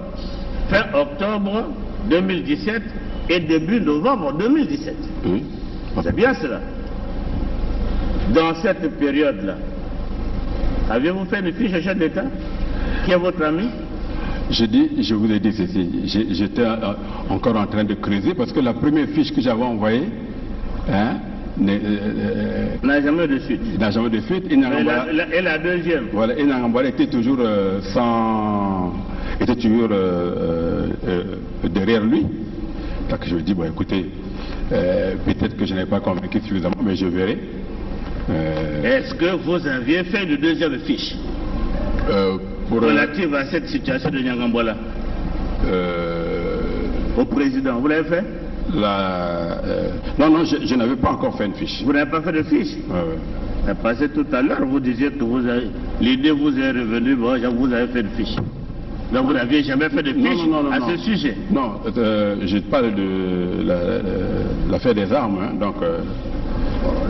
fin octobre 2017 et début novembre 2017. Oui. C'est bien cela. Dans cette période-là, avez-vous fait une fiche au chef d'État? Qui est votre ami? Je vous ai dit ceci, j'étais encore en train de creuser parce que la première fiche que j'avais envoyée n'a jamais eu de suite. N'a jamais de suite. Et la deuxième? Voilà, Inangambala était toujours était toujours derrière lui. Donc je lui dis, bon écoutez, peut-être que je n'ai pas convaincu suffisamment, mais je verrai. Est-ce que vous aviez fait une deuxième fiche relative à cette situation de Niangambala au président? Vous l'avez fait? Non, je n'avais pas encore fait une fiche. Vous n'avez pas fait de fiche? Oui. Parce que tout à l'heure, vous disiez que l'idée vous est revenue, bon, vous avez fait une fiche. Donc vous n'aviez jamais fait de fiche à ce sujet? Non, je parle de l'affaire des armes. Hein, donc,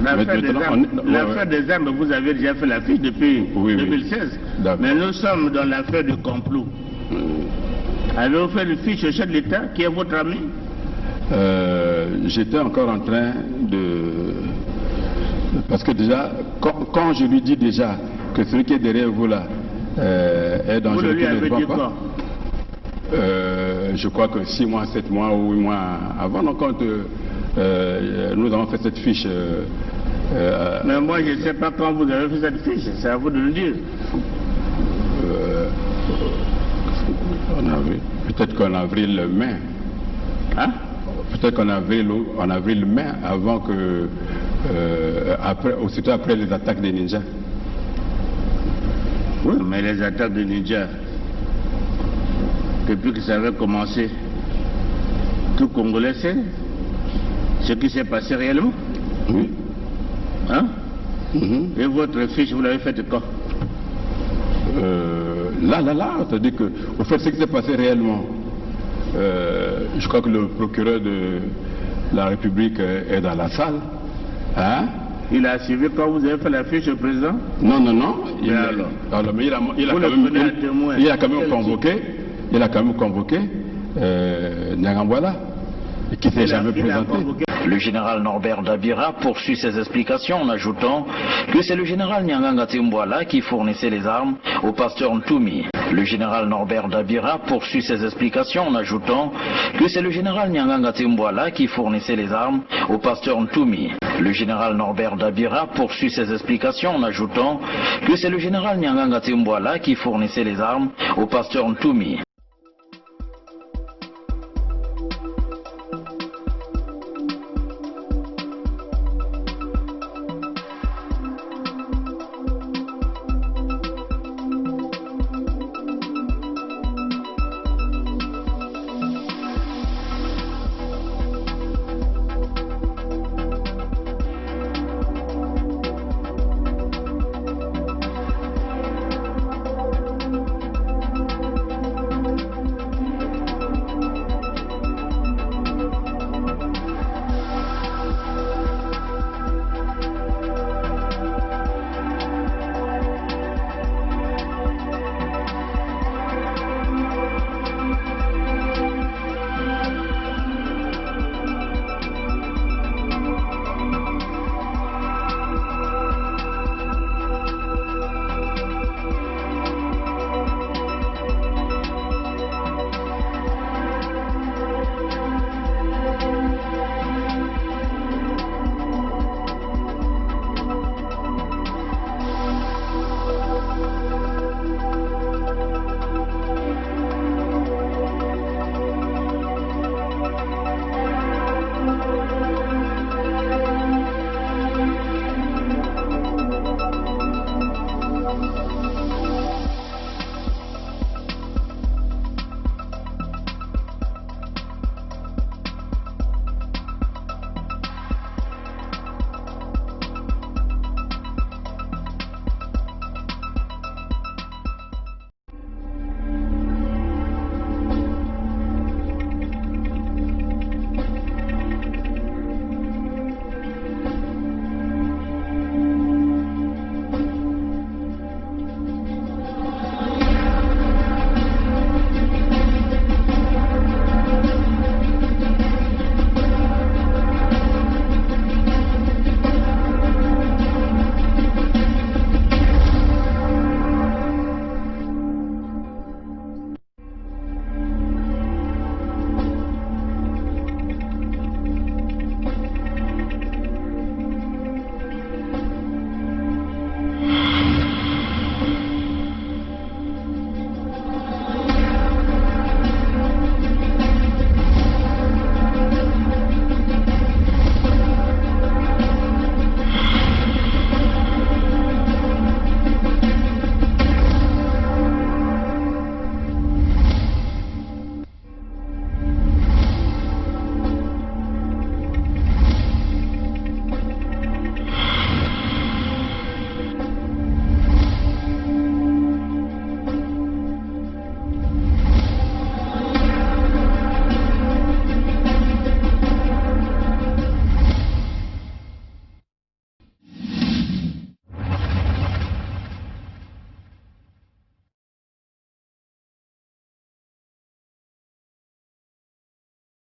l'affaire des armes, vous avez déjà fait la fiche depuis 2016. Oui. Mais nous sommes dans l'affaire du complot. Avez-vous fait une fiche au chef de l'État qui est votre ami? J'étais encore en train de... Parce que déjà, quand je lui dis déjà que celui qui est derrière vous là est dangereux, vous lui avez dit quoi? Je crois que 6 mois, 7 mois ou 8 mois avant, donc quand nous avons fait cette fiche... mais moi je ne sais pas quand vous avez fait cette fiche, c'est à vous de le dire. Peut-être qu'en avril-mai. Hein? Peut-être qu'en avril-mai, avant que... aussitôt après les attaques des ninjas. Oui, mais les attaques des ninjas, depuis que ça avait commencé, tout Congolais sait ce qui s'est passé réellement. Oui. Hein? Et votre fiche, vous l'avez faite quand? C'est-à-dire que, au fait, ce qui s'est passé réellement, je crois que le procureur de la République est dans la salle. Hein? Il a suivi quand vous avez fait la fiche au président? Non. Il a quand même convoqué Niangambala, qui ne s'est jamais présenté. Le général Norbert Dabira poursuit ses explications en ajoutant que c'est le général Nyanganga Timbwala qui fournissait les armes au pasteur Ntoumi. Le général Norbert Dabira poursuit ses explications en ajoutant que c'est le général Nyanganga Timbwala qui fournissait les armes au pasteur Ntoumi. Le général Norbert Dabira poursuit ses explications en ajoutant que c'est le général Nyanganga Timbwala qui fournissait les armes au pasteur Ntoumi.